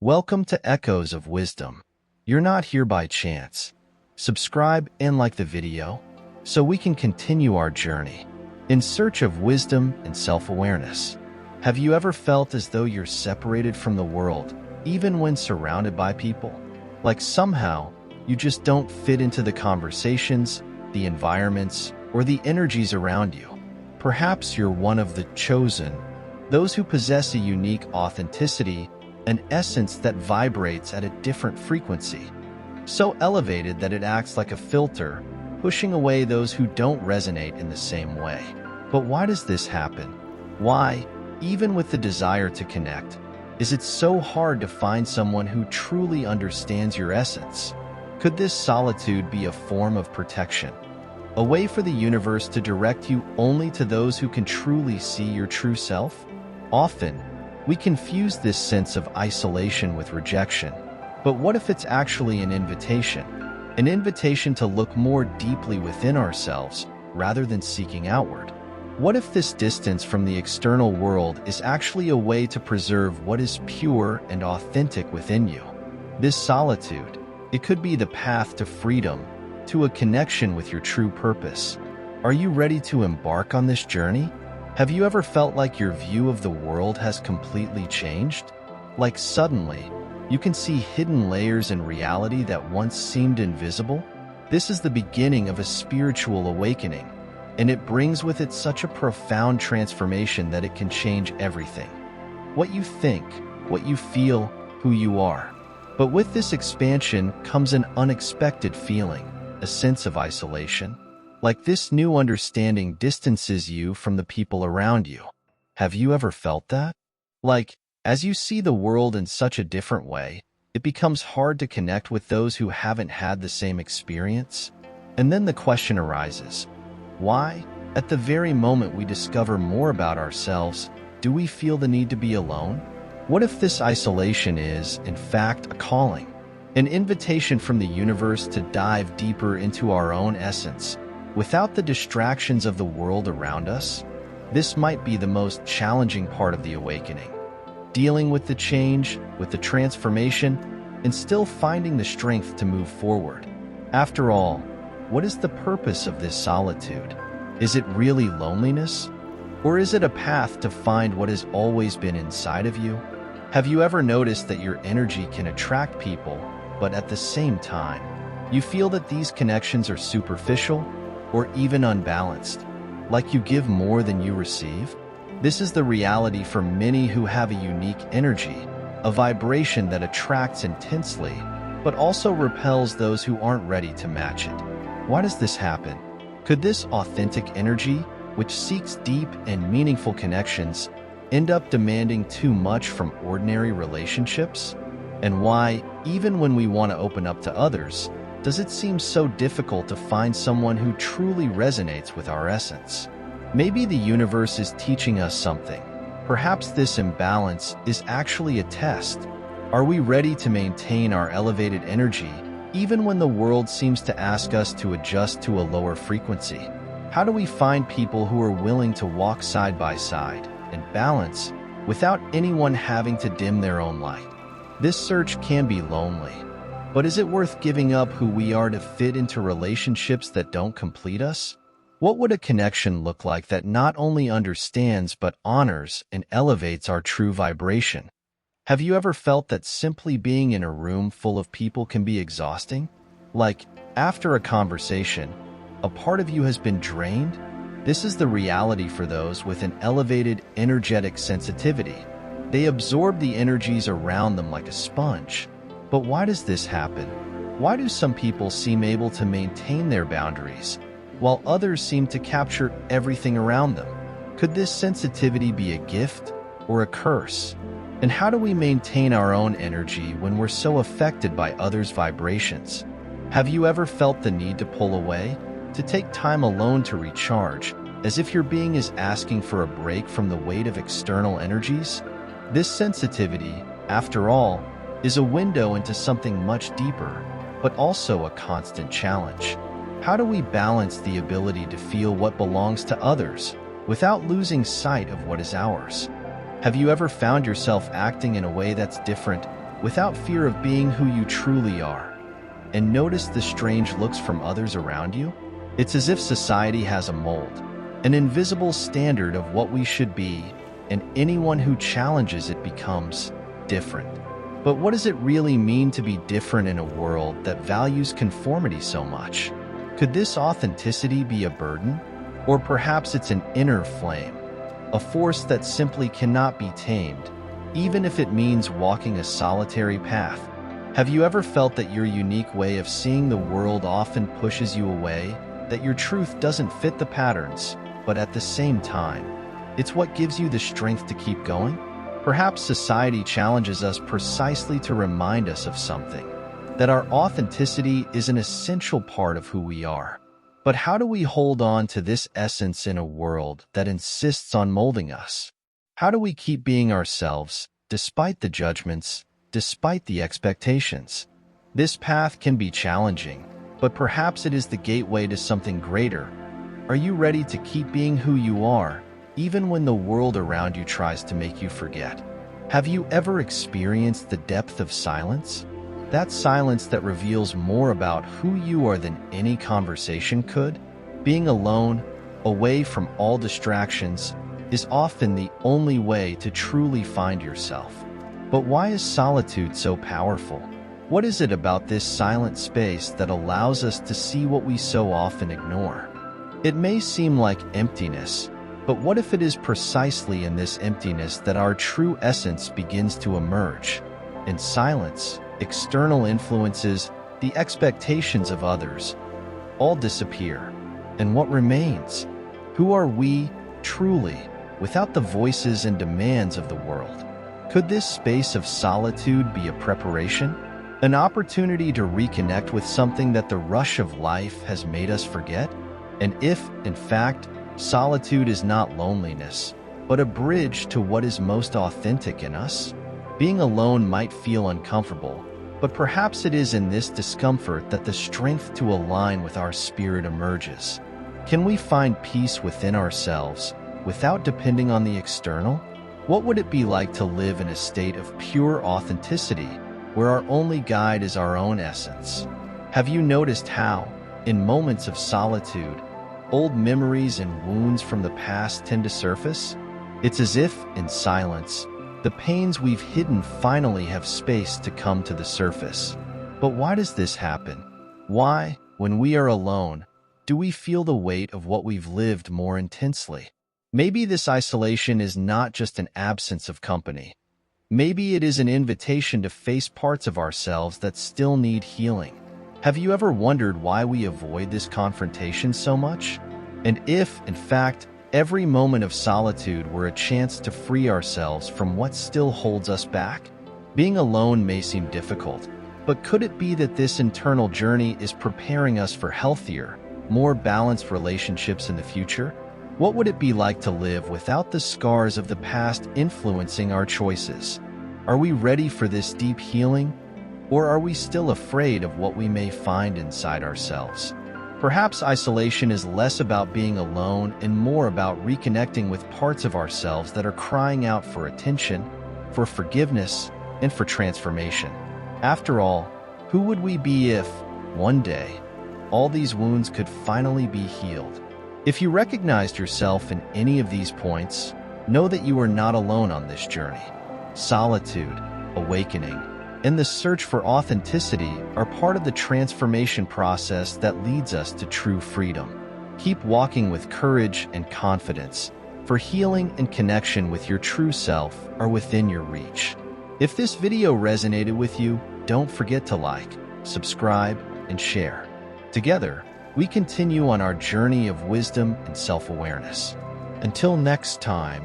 Welcome to Echoes of Wisdom. You're not here by chance. Subscribe and like the video so we can continue our journey in search of wisdom and self-awareness. Have you ever felt as though you're separated from the world, even when surrounded by people? Like somehow, you just don't fit into the conversations, the environments, or the energies around you. Perhaps you're one of the chosen, those who possess a unique authenticity, an essence that vibrates at a different frequency, so elevated that it acts like a filter, pushing away those who don't resonate in the same way. But why does this happen? Why, even with the desire to connect, is it so hard to find someone who truly understands your essence? Could this solitude be a form of protection? A way for the universe to direct you only to those who can truly see your true self? Often, we confuse this sense of isolation with rejection. But what if it's actually an invitation? An invitation to look more deeply within ourselves rather than seeking outward. What if this distance from the external world is actually a way to preserve what is pure and authentic within you? This solitude, it could be the path to freedom, to a connection with your true purpose. Are you ready to embark on this journey? Have you ever felt like your view of the world has completely changed? Like suddenly, you can see hidden layers in reality that once seemed invisible? This is the beginning of a spiritual awakening, and it brings with it such a profound transformation that it can change everything. What you think, what you feel, who you are. But with this expansion comes an unexpected feeling, a sense of isolation. Like this new understanding distances you from the people around you. Have you ever felt that? Like, as you see the world in such a different way, it becomes hard to connect with those who haven't had the same experience? And then the question arises, why, at the very moment we discover more about ourselves, do we feel the need to be alone? What if this isolation is, in fact, a calling? An invitation from the universe to dive deeper into our own essence, without the distractions of the world around us? This might be the most challenging part of the awakening. Dealing with the change, with the transformation, and still finding the strength to move forward. After all, what is the purpose of this solitude? Is it really loneliness? Or is it a path to find what has always been inside of you? Have you ever noticed that your energy can attract people, but at the same time, you feel that these connections are superficial or even unbalanced, like you give more than you receive? This is the reality for many who have a unique energy, a vibration that attracts intensely, but also repels those who aren't ready to match it. Why does this happen? Could this authentic energy, which seeks deep and meaningful connections, end up demanding too much from ordinary relationships? And why, even when we want to open up to others, does it seem so difficult to find someone who truly resonates with our essence? Maybe the universe is teaching us something. Perhaps this imbalance is actually a test. Are we ready to maintain our elevated energy, even when the world seems to ask us to adjust to a lower frequency? How do we find people who are willing to walk side by side and balance without anyone having to dim their own light? This search can be lonely. But is it worth giving up who we are to fit into relationships that don't complete us? What would a connection look like that not only understands but honors and elevates our true vibration? Have you ever felt that simply being in a room full of people can be exhausting? Like, after a conversation, a part of you has been drained? This is the reality for those with an elevated energetic sensitivity. They absorb the energies around them like a sponge. But why does this happen? Why do some people seem able to maintain their boundaries, while others seem to capture everything around them? Could this sensitivity be a gift or a curse? And how do we maintain our own energy when we're so affected by others' vibrations? Have you ever felt the need to pull away, to take time alone to recharge, as if your being is asking for a break from the weight of external energies? This sensitivity, after all, is a window into something much deeper, but also a constant challenge. How do we balance the ability to feel what belongs to others without losing sight of what is ours? Have you ever found yourself acting in a way that's different without fear of being who you truly are. And notice the strange looks from others around you? It's as if society has a mold, an invisible standard of what we should be, and anyone who challenges it becomes different. But what does it really mean to be different in a world that values conformity so much? Could this authenticity be a burden? Or perhaps it's an inner flame, a force that simply cannot be tamed, even if it means walking a solitary path. Have you ever felt that your unique way of seeing the world often pushes you away, that your truth doesn't fit the patterns, but at the same time, it's what gives you the strength to keep going? Perhaps society challenges us precisely to remind us of something, that our authenticity is an essential part of who we are. But how do we hold on to this essence in a world that insists on molding us? How do we keep being ourselves, despite the judgments, despite the expectations? This path can be challenging, but perhaps it is the gateway to something greater. Are you ready to keep being who you are, even when the world around you tries to make you forget? Have you ever experienced the depth of silence? That silence that reveals more about who you are than any conversation could? Being alone, away from all distractions, is often the only way to truly find yourself. But why is solitude so powerful? What is it about this silent space that allows us to see what we so often ignore? It may seem like emptiness, but what if it is precisely in this emptiness that our true essence begins to emerge? In silence, external influences, the expectations of others, all disappear. And what remains? Who are we, truly, without the voices and demands of the world? Could this space of solitude be a preparation? An opportunity to reconnect with something that the rush of life has made us forget? And if, in fact, solitude is not loneliness, but a bridge to what is most authentic in us? Being alone might feel uncomfortable, but perhaps it is in this discomfort that the strength to align with our spirit emerges. Can we find peace within ourselves without depending on the external? What would it be like to live in a state of pure authenticity, where our only guide is our own essence? Have you noticed how, in moments of solitude, old memories and wounds from the past tend to surface? It's as if, in silence, the pains we've hidden finally have space to come to the surface. But why does this happen? Why, when we are alone, do we feel the weight of what we've lived more intensely? Maybe this isolation is not just an absence of company. Maybe it is an invitation to face parts of ourselves that still need healing. Have you ever wondered why we avoid this confrontation so much? And if, in fact, every moment of solitude were a chance to free ourselves from what still holds us back? Being alone may seem difficult, but could it be that this internal journey is preparing us for healthier, more balanced relationships in the future? What would it be like to live without the scars of the past influencing our choices? Are we ready for this deep healing? Or are we still afraid of what we may find inside ourselves? Perhaps isolation is less about being alone and more about reconnecting with parts of ourselves that are crying out for attention, for forgiveness, and for transformation. After all, who would we be if, one day, all these wounds could finally be healed? If you recognized yourself in any of these points, know that you are not alone on this journey. Solitude, awakening, and the search for authenticity are part of the transformation process that leads us to true freedom. Keep walking with courage and confidence, for healing and connection with your true self are within your reach. If this video resonated with you, don't forget to like, subscribe, and share. Together, we continue on our journey of wisdom and self-awareness. Until next time,